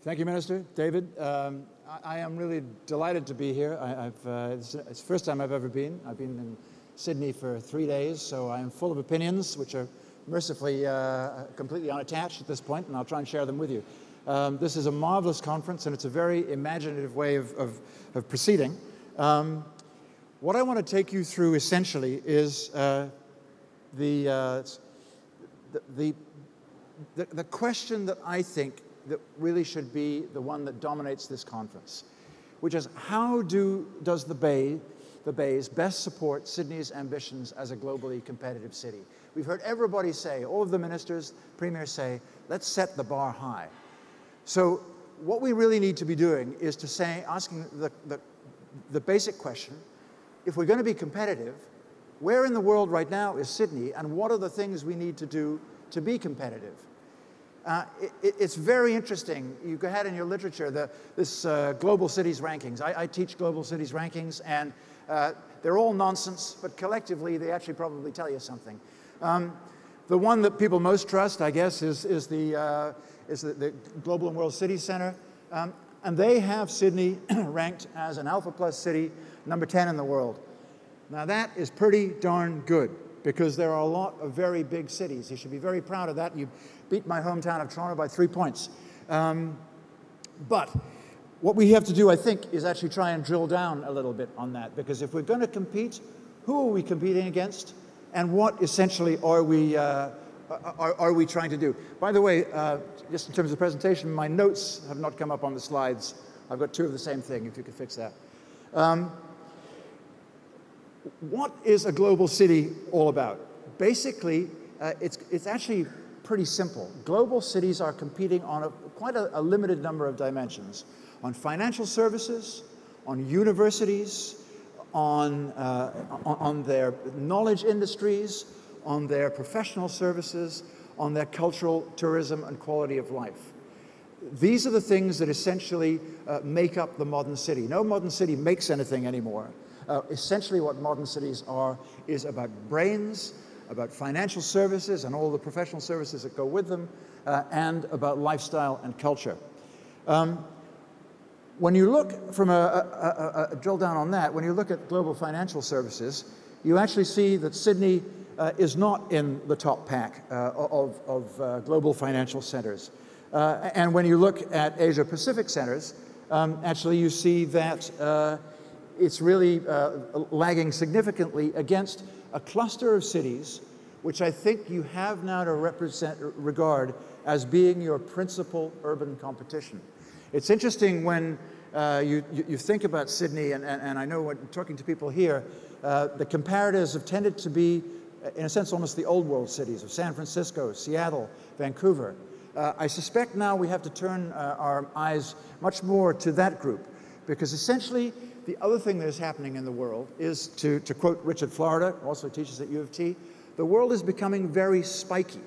Thank you, Minister. David, I am really delighted to be here. It's the first time I've ever been. I've been in Sydney for 3 days, so I am full of opinions, which are mercifully completely unattached at this point, and I'll try and share them with you. This is a marvelous conference, and it's a very imaginative way of proceeding. What I want to take you through essentially is the question that I think that really should be the one that dominates this conference, which is how does the Bays best support Sydney's ambitions as a globally competitive city? We've heard everybody say, all of the ministers, premiers say, let's set the bar high. So what we really need to be doing is asking the basic question, if we're going to be competitive, where in the world right now is Sydney, and what are the things we need to do to be competitive? It's very interesting. You go ahead in your literature, this global cities rankings. I teach global cities rankings, and they're all nonsense, but collectively they actually probably tell you something. The one that people most trust, I guess, is the Global and World Cities Center, and they have Sydney ranked as an Alpha Plus city, number 10 in the world. Now that is pretty darn good, because there are a lot of very big cities. You should be very proud of that. You beat my hometown of Toronto by 3 points. But what we have to do, I think, is actually try and drill down a little bit on that, because if we're going to compete, who are we competing against, and what essentially are we trying to do? By the way, just in terms of the presentation, my notes have not come up on the slides. I've got two of the same thing, if you could fix that. What is a global city all about? Basically, it's actually pretty simple. Global cities are competing on quite a limited number of dimensions: on financial services, on universities, on their knowledge industries, on their professional services, on their cultural tourism and quality of life. These are the things that essentially make up the modern city. No modern city makes anything anymore. Essentially what modern cities are is about brains, about financial services and all the professional services that go with them, and about lifestyle and culture. When you look from a drill down on that, when you look at global financial services, you actually see that Sydney is not in the top pack of global financial centers. And when you look at Asia-Pacific centers, actually you see that it's really lagging significantly against a cluster of cities which I think you have now to regard as being your principal urban competition. It's interesting when you think about Sydney, and I know when talking to people here, the comparatives have tended to be, in a sense, almost the old world cities of San Francisco, Seattle, Vancouver. I suspect now we have to turn our eyes much more to that group, because essentially the other thing that is happening in the world is, to quote Richard Florida, who also teaches at U of T, the world is becoming very spiky.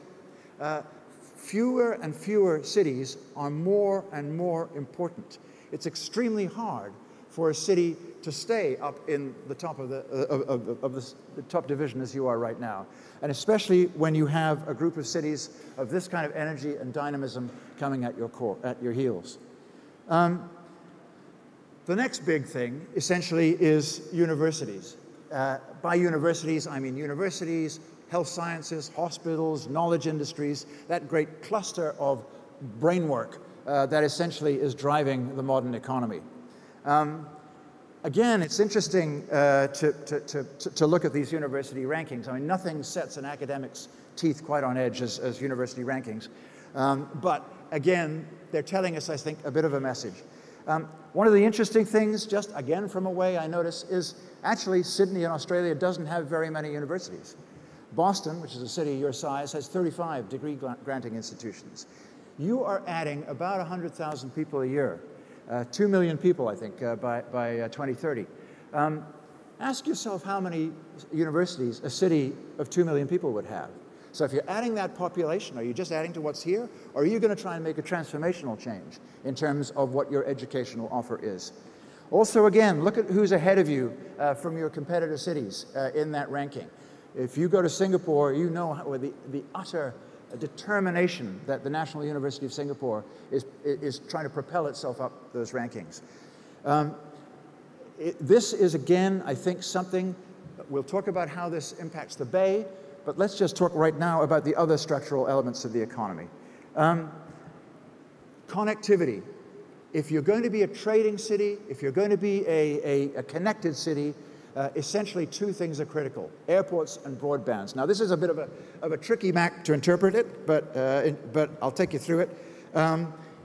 Fewer and fewer cities are more and more important. It's extremely hard for a city to stay up in the top of the top division as you are right now, and especially when you have a group of cities of this kind of energy and dynamism coming at your heels. The next big thing, essentially, is universities. By universities, I mean universities, health sciences, hospitals, knowledge industries, that great cluster of brain work that essentially is driving the modern economy. Again, it's interesting to look at these university rankings. I mean, nothing sets an academic's teeth quite on edge as university rankings. But again, they're telling us, I think, a bit of a message. One of the interesting things, just again from away, I notice, is actually Sydney in Australia doesn't have very many universities. Boston, which is a city your size, has 35 degree granting institutions. You are adding about 100,000 people a year, 2 million people, I think, by 2030. Ask yourself how many universities a city of 2 million people would have. So if you're adding that population, are you just adding to what's here, or are you going to try and make a transformational change in terms of what your educational offer is? Also, again, look at who's ahead of you from your competitor cities in that ranking. If you go to Singapore, you know the utter a determination that the National University of Singapore is trying to propel itself up those rankings. This is, again, I think something, we'll talk about how this impacts the Bay, but let's just talk right now about the other structural elements of the economy. Connectivity. If you're going to be a trading city, if you're going to be a connected city, essentially two things are critical: airports and broadbands. Now, this is a bit of a tricky map to interpret it, but I'll take you through it.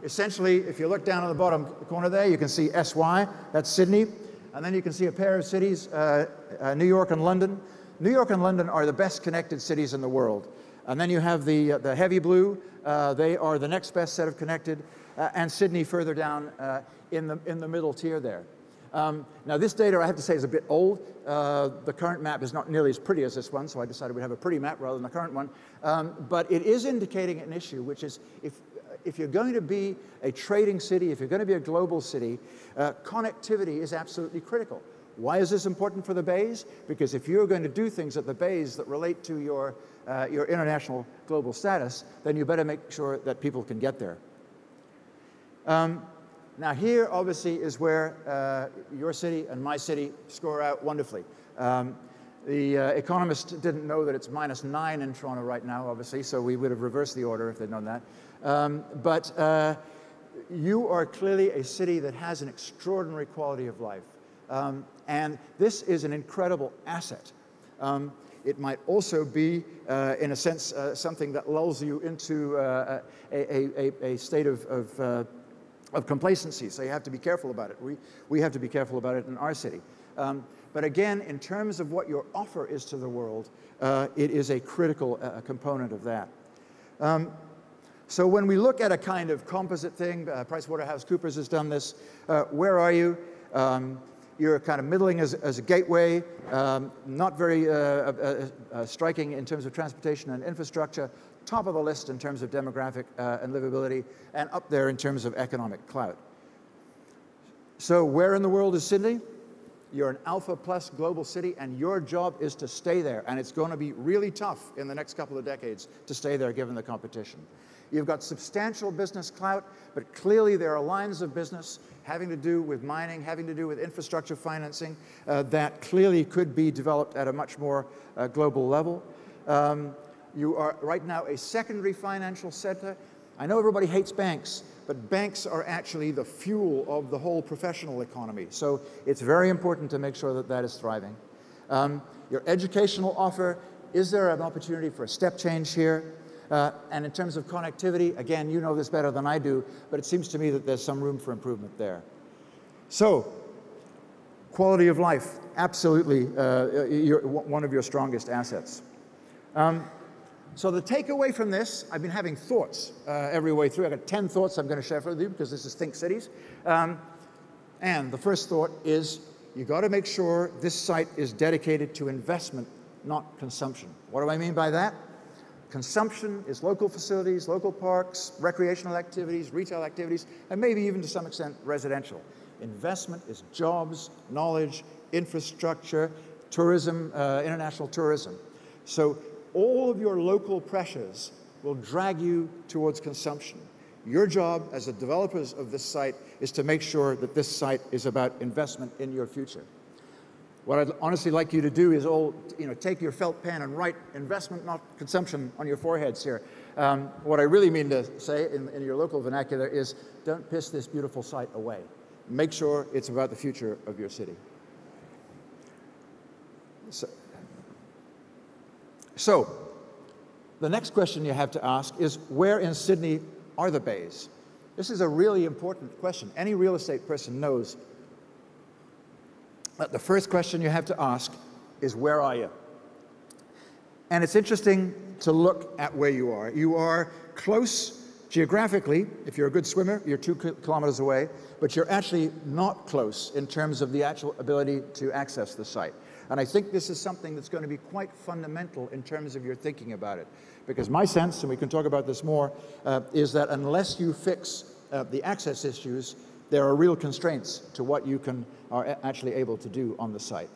Essentially, if you look down on the bottom corner there, you can see SY, that's Sydney, and then you can see a pair of cities, New York and London. New York and London are the best connected cities in the world. And then you have the heavy blue, they are the next best set of connected, and Sydney further down in the middle tier there. Now this data, I have to say, is a bit old. The current map is not nearly as pretty as this one, so I decided we'd have a pretty map rather than the current one. But it is indicating an issue, which is if you're going to be a trading city, if you're going to be a global city, connectivity is absolutely critical. Why is this important for the bays? Because if you're going to do things at the bays that relate to your international global status, then you better make sure that people can get there. Now here, obviously, is where your city and my city score out wonderfully. The Economist didn't know that it's -9 in Toronto right now, obviously, so we would have reversed the order if they'd known that. But you are clearly a city that has an extraordinary quality of life. And this is an incredible asset. It might also be, in a sense, something that lulls you into a state of complacency, so you have to be careful about it. We have to be careful about it in our city. But again, in terms of what your offer is to the world, it is a critical component of that. So when we look at a kind of composite thing, PricewaterhouseCoopers has done this, where are you? You're kind of middling as a gateway, not very striking in terms of transportation and infrastructure, top of the list in terms of demographic and livability, and up there in terms of economic clout. So where in the world is Sydney? You're an Alpha Plus global city, and your job is to stay there, and it's going to be really tough in the next couple of decades to stay there given the competition. You've got substantial business clout, but clearly there are lines of business having to do with mining, having to do with infrastructure financing that clearly could be developed at a much more global level. You are right now a secondary financial center. I know everybody hates banks, but banks are actually the fuel of the whole professional economy. So it's very important to make sure that that is thriving. Your educational offer, is there an opportunity for a step change here? And in terms of connectivity, again, you know this better than I do, but it seems to me that there's some room for improvement there. So, quality of life, absolutely one of your strongest assets. So the takeaway from this, I've been having thoughts every way through. I've got 10 thoughts I'm going to share with you because this is Think Cities. And the first thought is you got to make sure this site is dedicated to investment, not consumption. What do I mean by that? Consumption is local facilities, local parks, recreational activities, retail activities, and maybe even to some extent residential. Investment is jobs, knowledge, infrastructure, tourism, international tourism. So all of your local pressures will drag you towards consumption. Your job as the developers of this site is to make sure that this site is about investment in your future. What I'd honestly like you to do is take your felt pen and write investment, not consumption, on your foreheads here. What I really mean to say in your local vernacular is don't piss this beautiful site away. Make sure it's about the future of your city. So the next question you have to ask is, where in Sydney are the bays? This is a really important question. Any real estate person knows that the first question you have to ask is, where are you? And it's interesting to look at where you are. You are close geographically. If you're a good swimmer, you're 2 kilometers away, but you're actually not close in terms of the actual ability to access the site. And I think this is something that's going to be quite fundamental in terms of your thinking about it. Because my sense, and we can talk about this more, is that unless you fix the access issues, there are real constraints to what you are actually able to do on the site.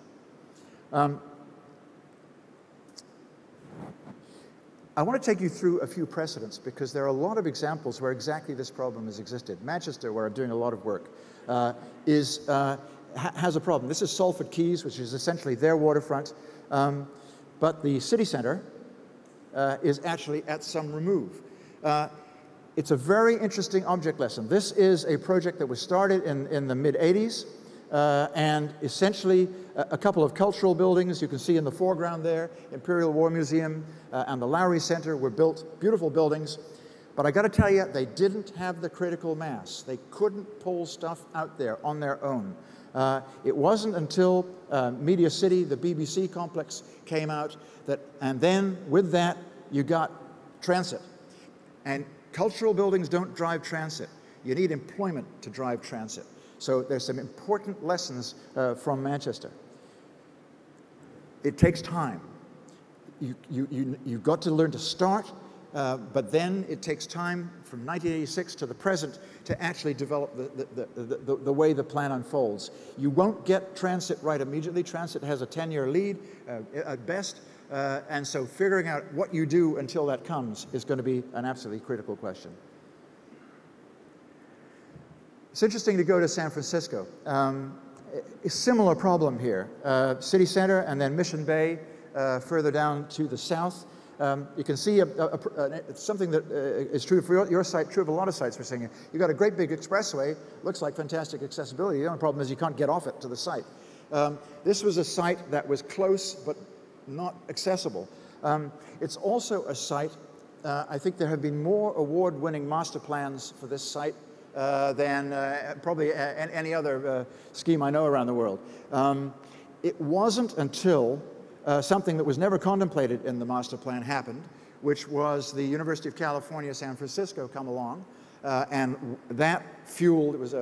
I want to take you through a few precedents because there are a lot of examples where exactly this problem has existed. Manchester, where I'm doing a lot of work, has a problem. This is Salford Quays, which is essentially their waterfront, but the city centre is actually at some remove. It's a very interesting object lesson. This is a project that was started in the mid-'80s, and essentially a couple of cultural buildings you can see in the foreground there, Imperial War Museum and the Lowry Centre were built, beautiful buildings, but I got to tell you, they didn't have the critical mass. They couldn't pull stuff out there on their own. It wasn't until Media City, the BBC complex, came out, and then with that you got transit. And cultural buildings don't drive transit. You need employment to drive transit. So there's some important lessons from Manchester. It takes time. You've got to learn to start, but then it takes time from 1986 to the present to actually develop the way the plan unfolds. You won't get transit right immediately. Transit has a 10-year lead at best, and so figuring out what you do until that comes is going to be an absolutely critical question. It's interesting to go to San Francisco. A similar problem here. City Center and then Mission Bay further down to the south. You can see something that is true for your site, true of a lot of sites we're seeing here. You've got a great big expressway, looks like fantastic accessibility. The only problem is you can't get off it to the site. This was a site that was close but not accessible. It's also a site, I think there have been more award-winning master plans for this site than probably any other scheme I know around the world. It wasn't until something that was never contemplated in the master plan happened, which was the University of California, San Francisco come along, and that fueled, it was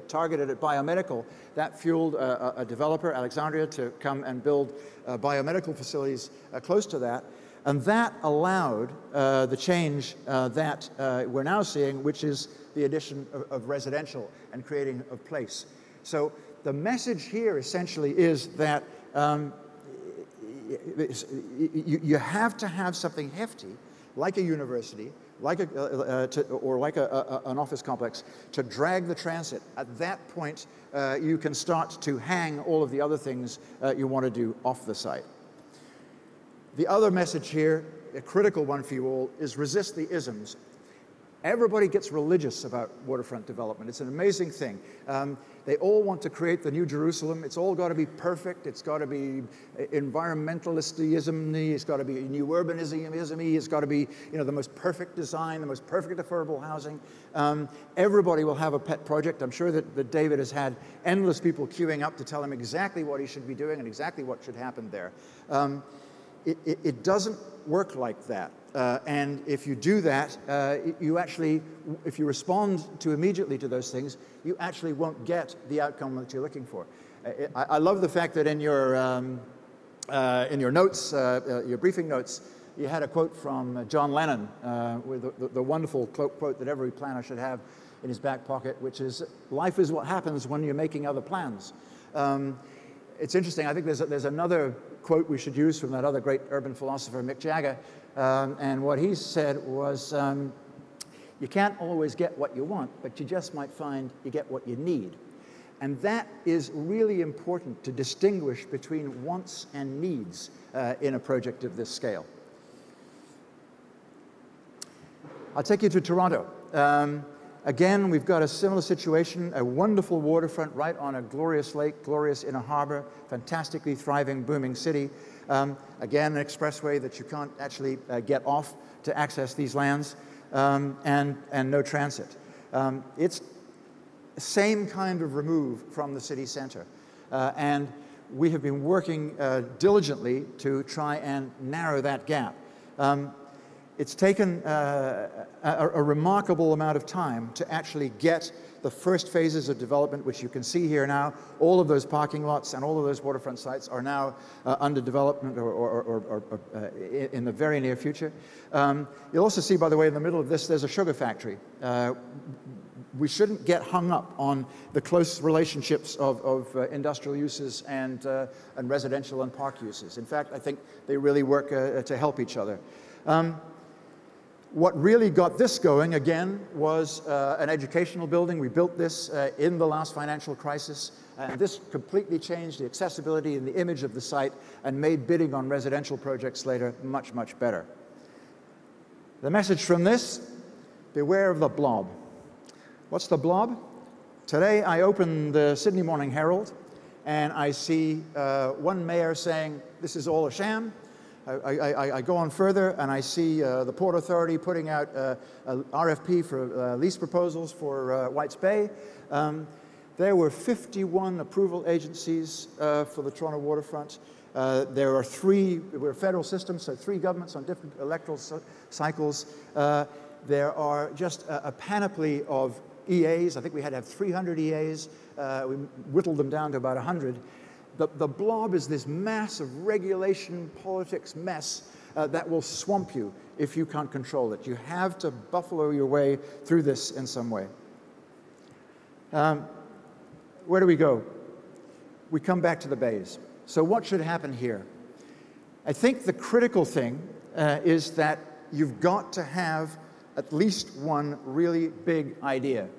targeted at biomedical, that fueled a developer, Alexandria, to come and build biomedical facilities close to that. And that allowed the change that we're now seeing, which is the addition of residential and creating of place. So the message here essentially is that you have to have something hefty, like a university, like an office complex, to drag the transit. At that point, you can start to hang all of the other things you want to do off the site. The other message here, a critical one for you all, is resist the isms. Everybody gets religious about waterfront development. It's an amazing thing. They all want to create the New Jerusalem. It's all got to be perfect. It's got to be environmentalism-y. It's got to be new urbanism-y. It's got to be, you know, the most perfect design, the most perfect affordable housing. Everybody will have a pet project. I'm sure that David has had endless people queuing up to tell him exactly what he should be doing and exactly what should happen there. It doesn't work like that. And if you do that, you actually, if you respond immediately to those things, you actually won't get the outcome that you're looking for. I love the fact that in your notes, your briefing notes, you had a quote from John Lennon, with the wonderful quote that every planner should have in his back pocket, which is, "Life is what happens when you're making other plans." It's interesting, I think there's another quote we should use from that other great urban philosopher, Mick Jagger, and what he said was, you can't always get what you want, but you just might find you get what you need. And that is really important to distinguish between wants and needs in a project of this scale. I'll take you to Toronto. Again, we've got a similar situation, a wonderful waterfront right on a glorious lake, glorious inner harbor, fantastically thriving, booming city. Again, an expressway that you can't actually get off to access these lands, and no transit. It's the same kind of remove from the city center. And we have been working diligently to try and narrow that gap. It's taken a remarkable amount of time to actually get the first phases of development, which you can see here now. All of those parking lots and all of those waterfront sites are now under development or in the very near future. You'll also see, by the way, in the middle of this, there's a sugar factory. We shouldn't get hung up on the close relationships of industrial uses and residential and park uses. In fact, I think they really work to help each other. What really got this going, again, was an educational building. We built this in the last financial crisis, and this completely changed the accessibility and the image of the site and made bidding on residential projects later much, much better. The message from this: beware of the blob. What's the blob? Today I open the Sydney Morning Herald and I see one mayor saying this is all a sham. I go on further and I see the Port Authority putting out a RFP for lease proposals for Whites Bay. There were 51 approval agencies for the Toronto waterfront. There are we're a federal system, so 3 governments on different electoral cycles. There are just a panoply of EAs. I think we had to have 300 EAs. We whittled them down to about 100. The blob is this mass of regulation, politics mess that will swamp you if you can't control it. You have to buffalo your way through this in some way. Where do we go? We come back to the bays. So what should happen here? I think the critical thing is that you've got to have at least one really big idea.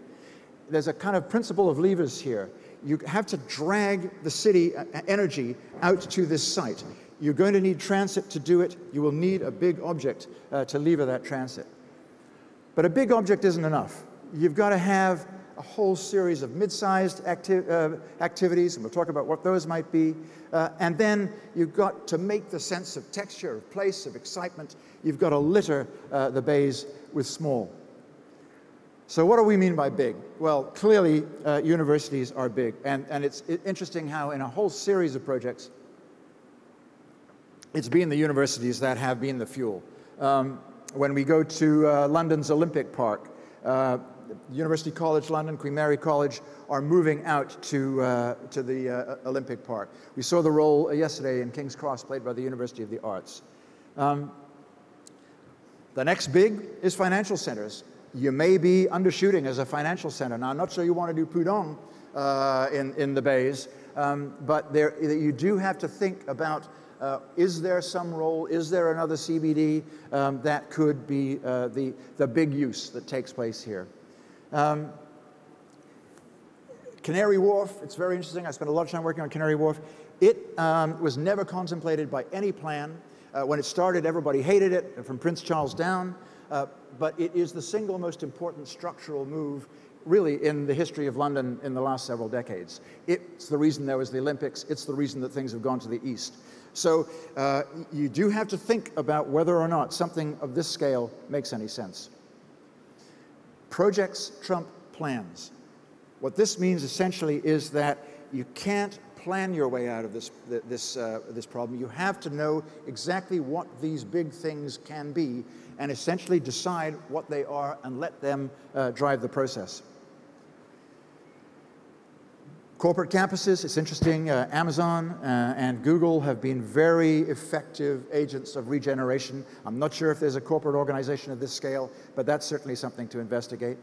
There's a kind of principle of levers here. You have to drag the city energy out to this site. You're going to need transit to do it. You will need a big object to lever that transit. But a big object isn't enough. You've got to have a whole series of mid-sized activities, and we'll talk about what those might be. And then you've got to make the sense of texture, of place, of excitement. You've got to litter the bays with small. So what do we mean by big? Well, clearly universities are big, and it's interesting how in a whole series of projects, it's been the universities that have been the fuel. When we go to London's Olympic Park, University College London, Queen Mary College are moving out to the Olympic Park. We saw the role yesterday in King's Cross played by the University of the Arts. The next big is financial centers. You may be undershooting as a financial center. Now, I'm not sure you want to do Pudong in the bays, but you do have to think about is there some role, is there another CBD that could be the big use that takes place here. Canary Wharf, it's very interesting. I spent a lot of time working on Canary Wharf. It was never contemplated by any plan. When it started, everybody hated it, from Prince Charles down. But it is the single most important structural move really in the history of London in the last several decades. It's the reason there was the Olympics. It's the reason that things have gone to the east. So you do have to think about whether or not something of this scale makes any sense. Projects trump plans. What this means essentially is that you can't plan your way out of this problem. You have to know exactly what these big things can be and essentially decide what they are and let them drive the process. Corporate campuses, it's interesting, Amazon and Google have been very effective agents of regeneration. I'm not sure if there's a corporate organization of this scale, but that's certainly something to investigate.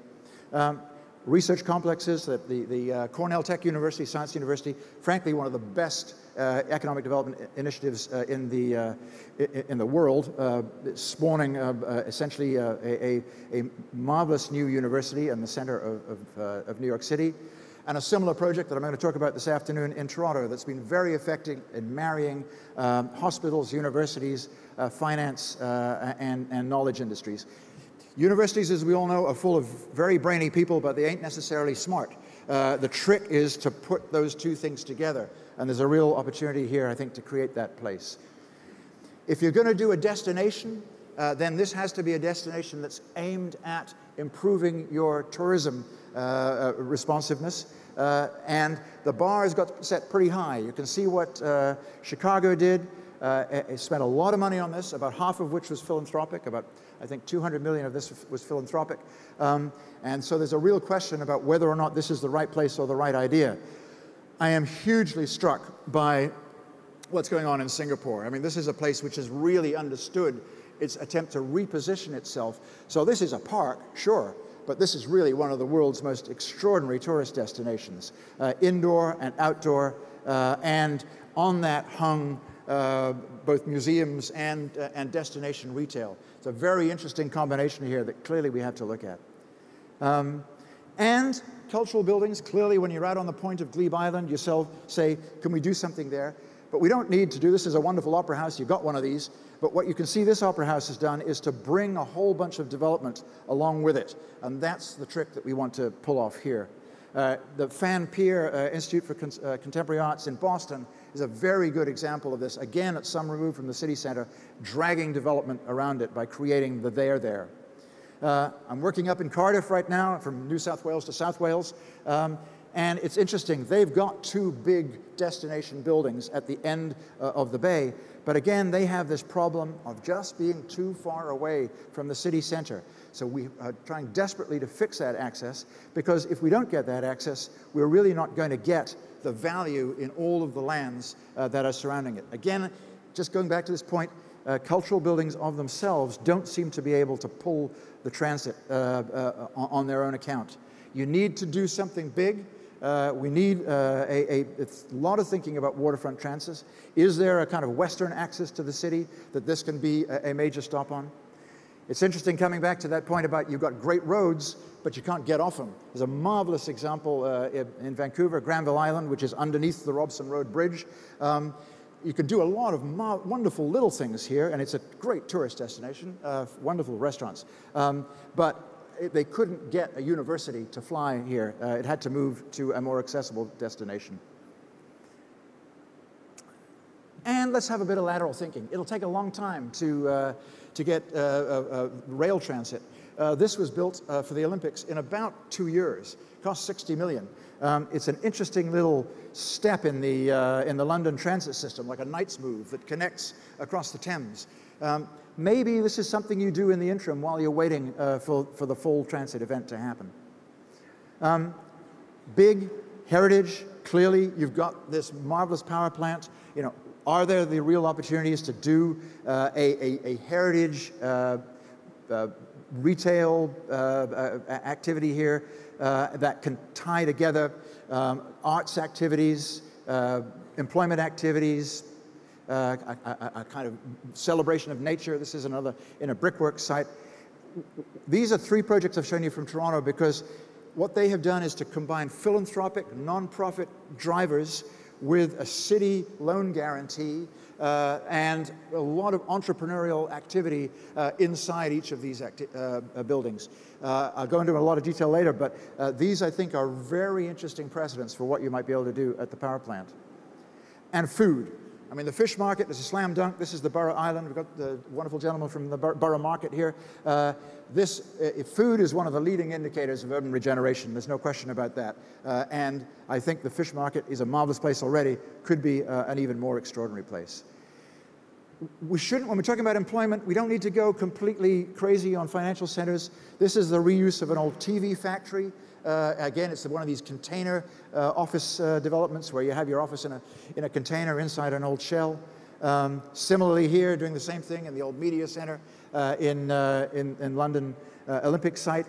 Research complexes, the Cornell Tech University, Science University, frankly one of the best economic development initiatives in the world, spawning essentially a marvelous new university in the center of New York City. And a similar project that I'm going to talk about this afternoon in Toronto that's been very effective in marrying hospitals, universities, finance, and knowledge industries. Universities, as we all know, are full of very brainy people, but they ain't necessarily smart. The trick is to put those two things together, and there's a real opportunity here, I think, to create that place. If you're going to do a destination, then this has to be a destination that's aimed at improving your tourism responsiveness, and the bar has got set pretty high. You can see what Chicago did. It spent a lot of money on this, about half of which was philanthropic. About, I think, 200 million of this was philanthropic. And so there's a real question about whether or not this is the right place or the right idea. I am hugely struck by what's going on in Singapore. I mean, this is a place which has really understood its attempt to reposition itself. So this is a park, sure, but this is really one of the world's most extraordinary tourist destinations, indoor and outdoor, and on that hung both museums and destination retail. It's a very interesting combination here that clearly we have to look at. And cultural buildings, clearly when you're out on the point of Glebe Island, you say, can we do something there? But we don't need to do this. Is a wonderful opera house. You've got one of these. But what you can see this opera house has done is to bring a whole bunch of development along with it. And that's the trick that we want to pull off here. The Fan Pier Institute for Contemporary Arts in Boston is a very good example of this. Again, at some remove from the city center, dragging development around it by creating the there. I'm working up in Cardiff right now, from New South Wales to South Wales. And it's interesting, they've got two big destination buildings at the end of the bay, but again, they have this problem of just being too far away from the city center. So we are trying desperately to fix that access, because if we don't get that access, we're really not going to get the value in all of the lands that are surrounding it. Again, just going back to this point, cultural buildings of themselves don't seem to be able to pull the transit on their own account. You need to do something big. We need a lot of thinking about waterfront transits. Is there a kind of western access to the city that this can be a major stop on? It's interesting coming back to that point about you've got great roads, but you can't get off them. There's a marvelous example in Vancouver, Granville Island, which is underneath the Robson Road Bridge. You can do a lot of wonderful little things here, and it's a great tourist destination, wonderful restaurants. But they couldn't get a university to fly here. It had to move to a more accessible destination. And let's have a bit of lateral thinking. It'll take a long time to get rail transit. This was built for the Olympics in about 2 years. It cost $60 million. It's an interesting little step in the London transit system, like a knight's move that connects across the Thames. Maybe this is something you do in the interim while you're waiting for the full transit event to happen. Big heritage, clearly you've got this marvelous power plant. You know, are there the real opportunities to do a heritage retail activity here that can tie together arts activities, employment activities, a kind of celebration of nature. This is another in a brickwork site. These are 3 projects I've shown you from Toronto, because what they have done is to combine philanthropic, non-profit drivers with a city loan guarantee and a lot of entrepreneurial activity inside each of these buildings. I'll go into a lot of detail later, but these, I think, are very interesting precedents for what you might be able to do at the power plant. And food. I mean, the fish market is a slam dunk. This is the Borough Island. We've got the wonderful gentleman from the Borough Market here. Food is one of the leading indicators of urban regeneration. There's no question about that. And I think the fish market is a marvelous place already, could be an even more extraordinary place. We shouldn't, when we're talking about employment, we don't need to go completely crazy on financial centers. This is the reuse of an old TV factory. Again, it's one of these container office developments where you have your office in a container inside an old shell. Similarly here, doing the same thing in the old media center in London Olympic site.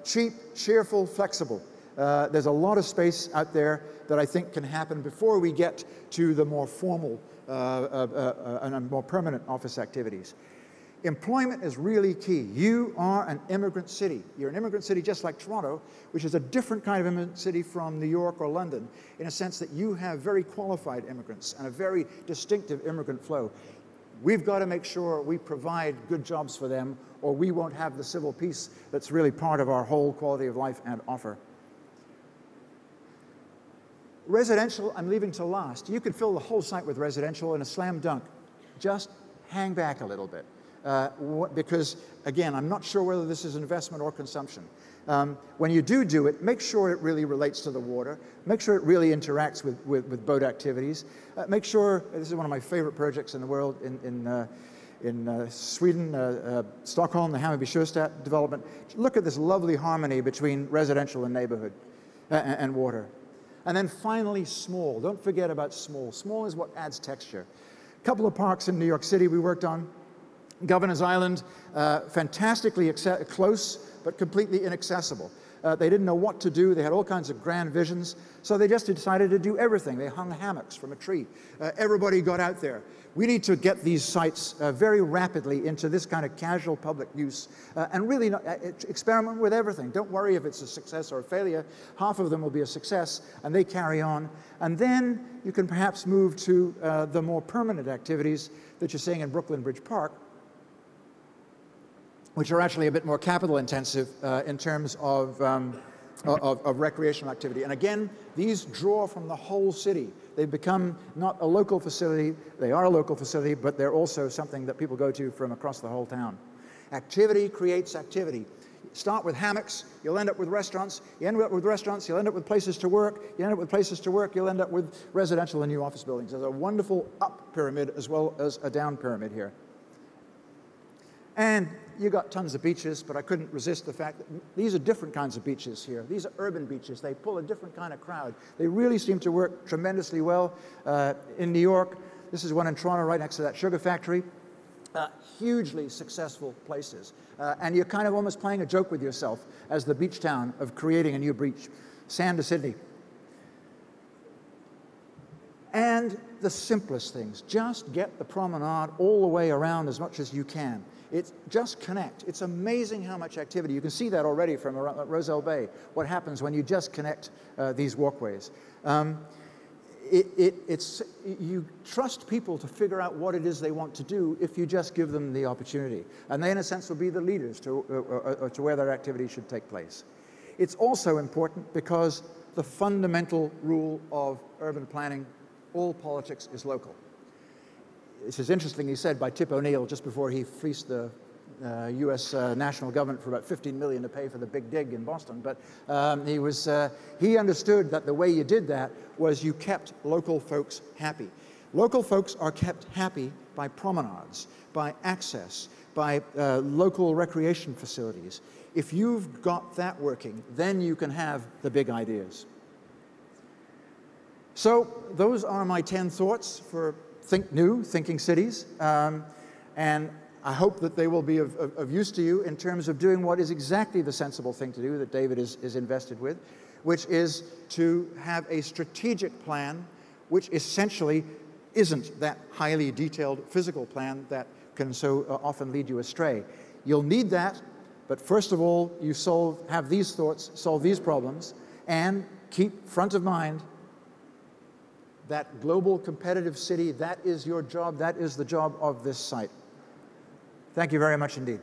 Cheap, cheerful, flexible. There's a lot of space out there that I think can happen before we get to the more formal and more permanent office activities. Employment is really key. You are an immigrant city. You're an immigrant city just like Toronto, which is a different kind of immigrant city from New York or London, in a sense that you have very qualified immigrants and a very distinctive immigrant flow. We've got to make sure we provide good jobs for them, or we won't have the civil peace that's really part of our whole quality of life and offer. Residential, I'm leaving to last. You could fill the whole site with residential in a slam dunk. Just hang back a little bit. Because, again, I'm not sure whether this is investment or consumption. When you do it, make sure it really relates to the water. Make sure it really interacts with boat activities. Make sure, this is one of my favorite projects in the world in Sweden, Stockholm, the Hammarby Sjöstadt development. Look at this lovely harmony between residential and neighborhood and water. And then finally, small. Don't forget about small. Small is what adds texture. A couple of parks in New York City we worked on. Governor's Island, fantastically close, but completely inaccessible. They didn't know what to do. They had all kinds of grand visions. So they just decided to do everything. They hung hammocks from a tree. Everybody got out there. We need to get these sites very rapidly into this kind of casual public use and really experiment with everything. Don't worry if it's a success or a failure. Half of them will be a success, and they carry on. And then you can perhaps move to the more permanent activities that you're seeing in Brooklyn Bridge Park, which are actually a bit more capital intensive in terms of recreational activity. And again, these draw from the whole city. They've become not a local facility, they are a local facility, but they're also something that people go to from across the whole town. Activity creates activity. Start with hammocks, you'll end up with restaurants. You end up with restaurants, you'll end up with places to work. You end up with places to work, you'll end up with residential and new office buildings. There's a wonderful up pyramid as well as a down pyramid here. And you got tons of beaches, but I couldn't resist the fact that these are different kinds of beaches here. These are urban beaches. They pull a different kind of crowd. They really seem to work tremendously well. In New York, this is one in Toronto right next to that sugar factory. Hugely successful places. And you're kind of almost playing a joke with yourself as the beach town of creating a new beach. Sand to Sydney. And the simplest things. Just get the promenade all the way around as much as you can. It's just connect. It's amazing how much activity. You can see that already from Roselle Bay, what happens when you just connect these walkways. You trust people to figure out what it is they want to do if you just give them the opportunity. And they, in a sense, will be the leaders to where their activity should take place. It's also important because the fundamental rule of urban planning, all politics is local. This is interestingly said by Tip O'Neill just before he fleeced the U.S. national government for about $15 million to pay for the big dig in Boston. But he understood that the way you did that was you kept local folks happy. Local folks are kept happy by promenades, by access, by local recreation facilities. If you've got that working, then you can have the big ideas. So those are my 10 thoughts for Think New, Thinking Cities, and I hope that they will be of use to you in terms of doing what is exactly the sensible thing to do that David is invested with, which is to have a strategic plan which essentially isn't that highly detailed physical plan that can so often lead you astray. You'll need that, but first of all, you have these thoughts, solve these problems, and keep front of mind that global competitive city. That is your job. That is the job of this site. Thank you very much indeed.